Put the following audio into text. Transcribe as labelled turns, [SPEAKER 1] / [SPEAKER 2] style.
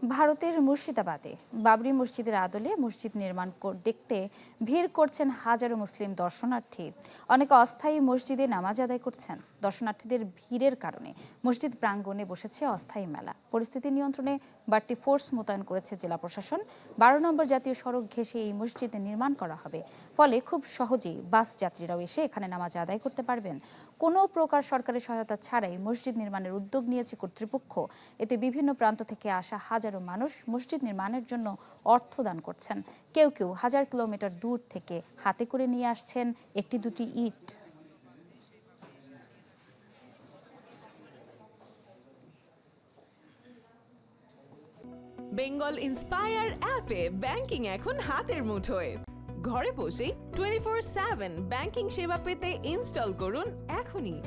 [SPEAKER 1] ভারতের মুর্শিদাবাদে বাবরি মসজিদের আদলে মসজিদ নির্মাণ দেখতে ভিড় করছেন হাজারো মুসলিম দর্শনার্থী। অনেকে অস্থায়ী মসজিদে নামাজ আদায় করছেন। দর্শনার্থীদের ভিড়ের কারণে মসজিদ প্রাঙ্গণে বসেছে অস্থায়ী মেলা। পরিস্থিতি নিয়ন্ত্রণে বাড়তি ফোর্স মোতায়েন করেছে জেলা প্রশাসন। 12 নম্বর জাতীয় সড়ক ঘেঁষে এই মসজিদ নির্মাণ করা হবে, ফলে খুব সহজেই বাস যাত্রীরাও এসে এখানে নামাজ আদায় করতে পারবেন। কোনো প্রকার সরকারি সহায়তা ছাড়াই মসজিদ নির্মাণের উদ্যোগ নিয়েছে কর্তৃপক্ষ। এতে বিভিন্ন প্রান্ত থেকে আসা হাজারো মানুষ মসজিদ নির্মাণের জন্য অর্থ দান করছেন। কেউ কেউ হাজার কিলোমিটার দূর থেকে হাতে করে নিয়ে আসছেন একটি দুটি ইট।
[SPEAKER 2] বেঙ্গল ইন্সপায়ার অ্যাপে ব্যাংকিং এখন হাতের মুঠোয়। ঘরে বসেই 24/7 ব্যাংকিং সেবা পেতে ইনস্টল করুন এখনই